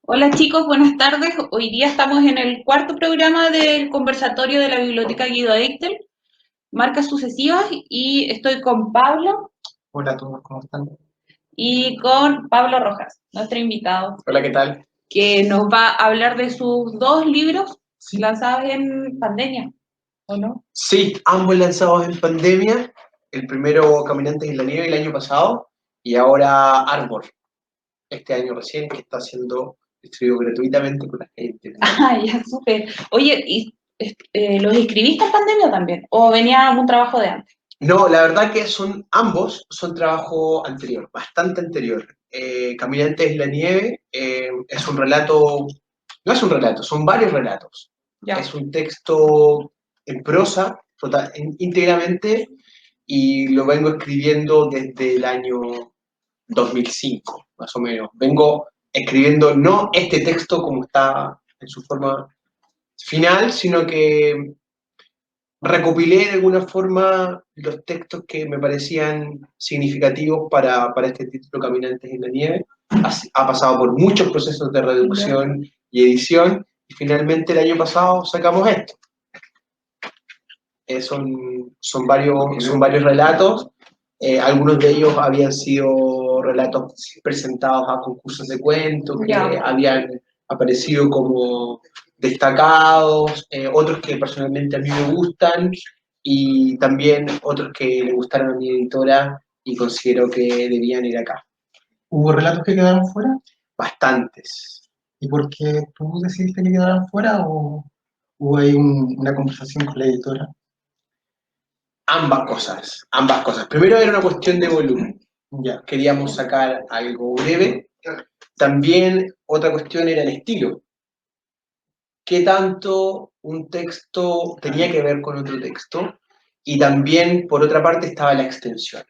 Hola chicos, buenas tardes. Hoy día estamos en el cuarto programa del conversatorio de la Biblioteca Guido Eichel, marcas sucesivas, y estoy con Pablo Hola a todos, ¿cómo están? y con Pablo Rojas, nuestro invitado, Hola, ¿qué tal? que nos va a hablar de sus dos libros Sí, lanzados en pandemia, ¿o no? sí, ambos lanzados en pandemia. El primero Caminantes en la Nieve el año pasado y ahora Arbor, este año recién, que está siendo distribuido gratuitamente con la gente. Ah, ya, súper. Oye, ¿y los escribiste en pandemia también? ¿O venía un trabajo de antes? No, la verdad que ambos son trabajo anterior, bastante anterior. Caminantes en la Nieve es un relato, no es un relato, son varios relatos. Ya. Es un texto en prosa, íntegramente, y lo vengo escribiendo desde el año 2005, más o menos. Vengo escribiendo no este texto como está en su forma final, sino que recopilé de alguna forma los textos que me parecían significativos para este título Caminantes en la Nieve. Ha pasado por muchos procesos de Ya. reducción y edición, y finalmente el año pasado sacamos esto. Son varios relatos. Algunos de ellos habían sido relatos presentados a concursos de cuentos que Ya. habían aparecido como destacados, otros que personalmente a mí me gustan y también otros que le gustaron a mi editora y considero que debían ir acá. ¿Hubo relatos que quedaron fuera? Bastantes. ¿Y por qué tú decidiste que quedaran fuera o hubo ahí una conversación con la editora? Ambas cosas, ambas cosas. Primero era una cuestión de volumen. Ya, Queríamos sacar algo breve. También otra cuestión era el estilo. ¿Qué tanto un texto tenía que ver con otro texto? Y también, por otra parte, estaba la extensión.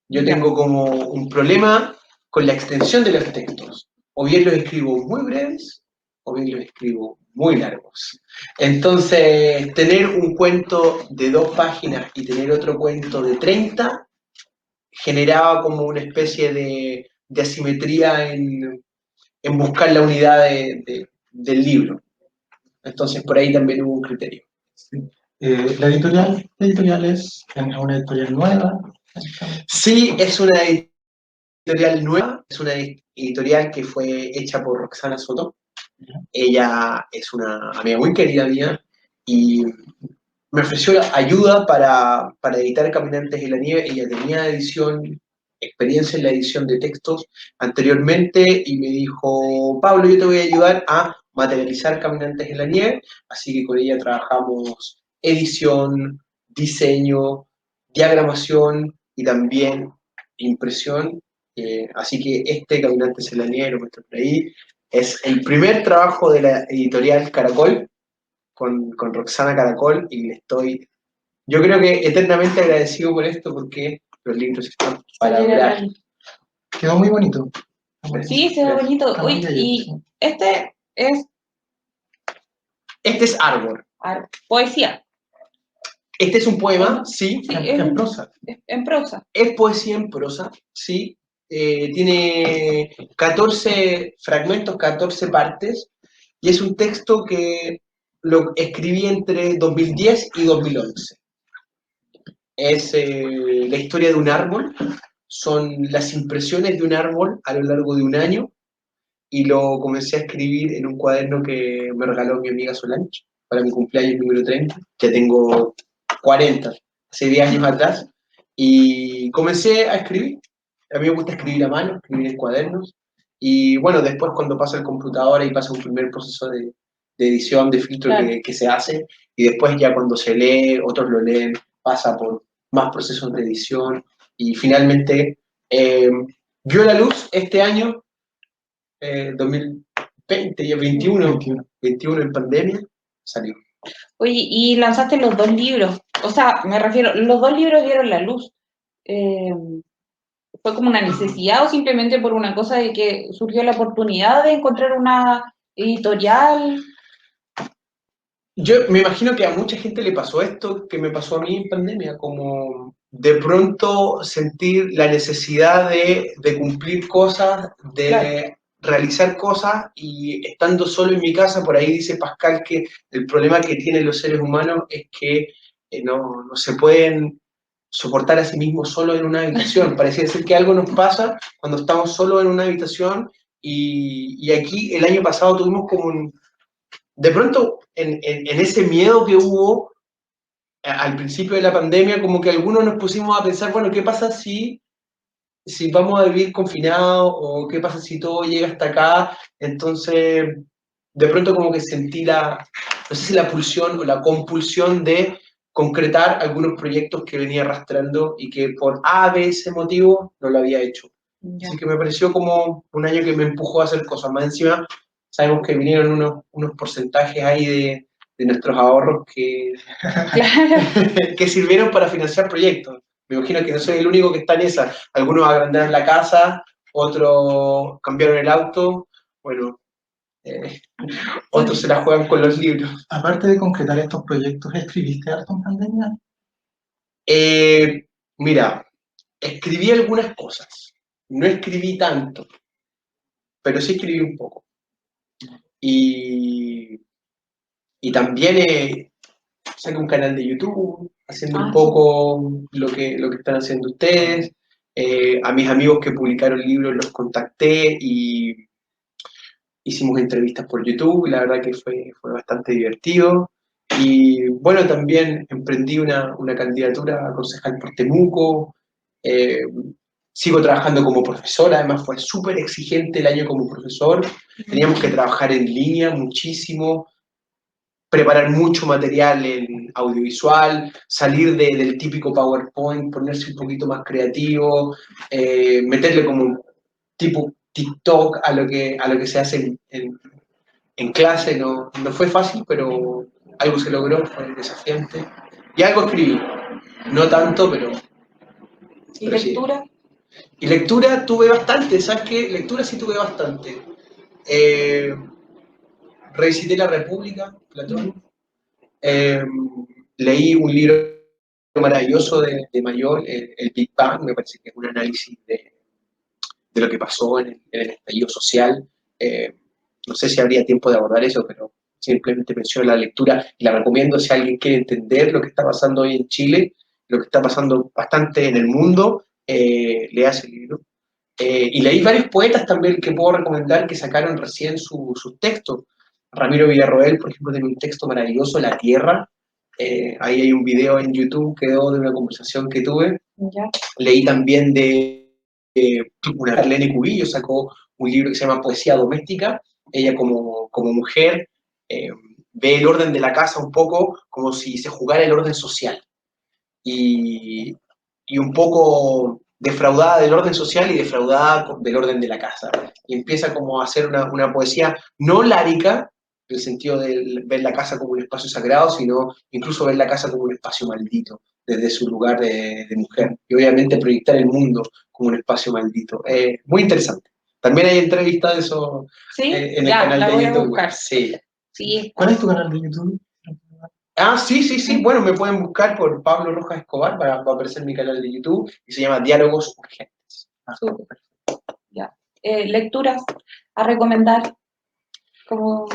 Yo Ya. tengo como un problema con la extensión de los textos. O bien los escribo muy breves, o bien los escribo muy largos. Entonces, tener un cuento de 2 páginas y tener otro cuento de 30 generaba como una especie de asimetría en buscar la unidad del libro. Entonces, por ahí también hubo un criterio. sí. La editorial es una editorial nueva. Sí, es una editorial nueva, es una editorial que fue hecha por Roxana Soto. Ella es una amiga muy querida mía y me ofreció la ayuda para editar Caminantes en la Nieve. Ella tenía experiencia en la edición de textos anteriormente y me dijo, Pablo, yo te voy a ayudar a materializar Caminantes en la Nieve, así que con ella trabajamos edición, diseño, diagramación y también impresión. Así que este Caminantes en la Nieve, lo muestro por ahí, es el primer trabajo de la editorial Caracol con Roxana Caracol y yo creo que eternamente agradecido por esto porque los libros están para Salir a la durar. luz. Quedó muy bonito. Sí, se ve bonito. Está muy Uy, bello, y sí. este es Este es Arbor. poesía, Este es un ¿o poema, no? sí. Sí, En prosa. es en prosa. Es poesía en prosa, sí. Tiene 14 fragmentos, 14 partes, y es un texto que lo escribí entre 2010 y 2011. Es la historia de un árbol, son las impresiones de un árbol a lo largo de un año, y lo comencé a escribir en un cuaderno que me regaló mi amiga Solange para mi cumpleaños número 30. Ya tengo 40, hace 10 años atrás, y comencé a escribir. A mí me gusta escribir a mano, escribir en cuadernos, y bueno, después cuando pasa el computador y pasa un primer proceso de edición, de filtro Claro. que se hace, y después ya cuando se lee, otros lo leen, pasa por más procesos de edición, y finalmente eh, vio la luz este año 2020 y 21 en pandemia, salió. Oye, y lanzaste los dos libros. O sea, me refiero, los dos libros vieron la luz. Eh, ¿Fue como una necesidad o simplemente por una cosa de que surgió la oportunidad de encontrar una editorial? Yo me imagino que a mucha gente le pasó esto que me pasó a mí en pandemia, como de pronto sentir la necesidad de cumplir cosas, Claro. realizar cosas y estando solo en mi casa, por ahí dice Pascal que el problema que tienen los seres humanos es que no se pueden soportar a sí mismos solo en una habitación. Parece ser que algo nos pasa cuando estamos solo en una habitación y aquí el año pasado tuvimos como de pronto en ese miedo que hubo al principio de la pandemia, como que algunos nos pusimos a pensar, bueno, ¿qué pasa si vamos a vivir confinados o qué pasa si todo llega hasta acá? Entonces, de pronto como que sentí no sé si la pulsión o la compulsión de concretar algunos proyectos que venía arrastrando y que por A, B, ese motivo no lo había hecho. Ya. Así que me pareció como un año que me empujó a hacer cosas. Más encima, sabemos que vinieron unos porcentajes ahí de nuestros ahorros Claro. que sirvieron para financiar proyectos. Me imagino que no soy el único que está en esa. Algunos agrandaron la casa, otros cambiaron el auto, bueno, otros se la juegan con los libros. Aparte de concretar estos proyectos, ¿escribiste harto en pandemia? Mira, escribí algunas cosas. No escribí tanto, pero sí escribí un poco. Y también saqué un canal de YouTube, haciendo un poco lo que están haciendo ustedes. A mis amigos que publicaron libros los contacté y hicimos entrevistas por YouTube, y la verdad que fue bastante divertido. Y bueno, también emprendí una candidatura a concejal por Temuco. eh, Sigo trabajando como profesor, además fue súper exigente el año como profesor. Teníamos que trabajar en línea muchísimo, preparar mucho material en audiovisual, salir del típico PowerPoint, ponerse un poquito más creativo, meterle como un tipo TikTok a lo que se hace en clase. No fue fácil, pero algo se logró, fue desafiante. Y algo escribí, no tanto, pero ¿Y sí. lectura? Y lectura tuve bastante, ¿sabes qué? Lectura sí tuve bastante. Eh, Revisité La República, Platón. Eh, Leí un libro maravilloso de Mayol, el Big Bang, me parece que es un análisis de lo que pasó en el estallido social. Eh, no sé si habría tiempo de abordar eso, pero simplemente menciono la lectura y la recomiendo si alguien quiere entender lo que está pasando hoy en Chile, lo que está pasando bastante en el mundo, lea ese libro. Y leí varios poetas también que puedo recomendar que sacaron recién sus textos. Ramiro Villarroel, por ejemplo, tiene un texto maravilloso, La Tierra. Ahí hay un video en YouTube que quedó de una conversación que tuve. Ya. Leí también una Arlene Cubillo, sacó un libro que se llama Poesía Doméstica. Ella como mujer ve el orden de la casa un poco como si se jugara el orden social. Y, y un poco defraudada del orden social y defraudada del orden de la casa. Y empieza como a hacer una poesía no lárica, en el sentido de ver la casa como un espacio sagrado, sino incluso ver la casa como un espacio maldito, desde su lugar de mujer. Y obviamente proyectar el mundo como un espacio maldito. Muy interesante. También hay entrevistas de eso ¿Sí? en el Ya, canal la de voy a YouTube. buscar. Sí. Sí. ¿Cuál es tu canal de YouTube? Sí. Bueno, me pueden buscar por Pablo Rojas Escobar, va a aparecer mi canal de YouTube y se llama Diálogos Urgentes. Súper. Ya. Lecturas a recomendar. Como...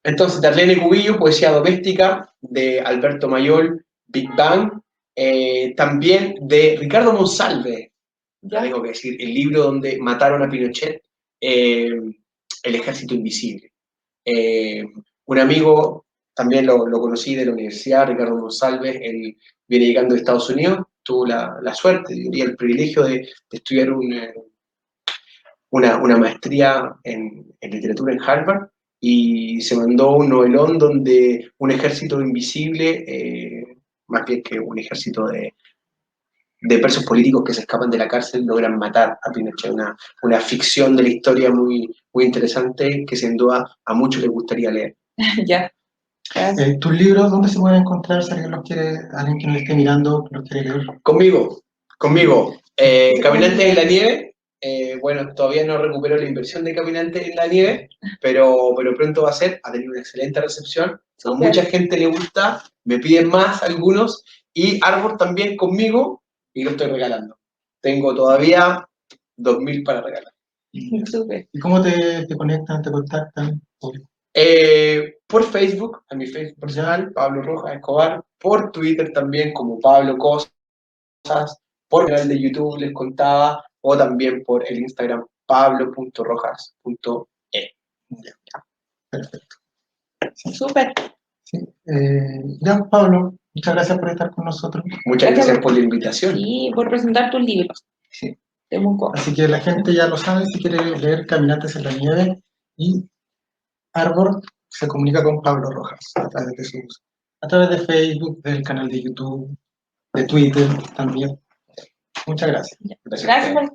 Entonces, Darlene Cubillo, Poesía Doméstica, de Alberto Mayol, Big Bang. También de Ricardo Monsalve, la tengo que decir, el libro donde mataron a Pinochet, El Ejército Invisible. Un amigo, también lo conocí de la universidad, Ricardo Monsalve, él viene llegando de Estados Unidos, tuvo la suerte, diría, el privilegio de estudiar una maestría en literatura en Harvard y se mandó un novelón donde un ejército invisible, más bien que un ejército de presos políticos que se escapan de la cárcel logran matar a Pinochet. Una ficción de la historia muy, muy interesante que sin duda a muchos les gustaría leer. Ya. ¿Tus libros dónde se pueden encontrar si alguien los quiere, alguien que nos esté mirando, los quiere leer? Conmigo. Caminantes en la nieve. Bueno, todavía no recupero la inversión de Caminantes en la nieve, pero pronto va a ser. Ha tenido una excelente recepción. A mucha gente le gusta, me piden más algunos. Y Arbor también conmigo y lo estoy regalando. Tengo todavía 2000 para regalar. Súper. ¿Y cómo te conectan, te contactan? Por Facebook, a mi Facebook personal, Pablo Rojas Escobar, por Twitter también como Pablo Cosas, por el canal de YouTube les contaba, o también por el Instagram pablo.rojas.e. Perfecto. Súper. Sí. Ya, Pablo, muchas gracias por estar con nosotros. Muchas gracias por la invitación. Sí, por presentar tus libros. Sí. De Munco. Así que la gente ya lo sabe, si quiere leer Caminantes en la Nieve y Arbor, se comunica con Pablo Rojas a través de Facebook, del canal de YouTube, de Twitter también. Muchas gracias. Gracias. Gracias por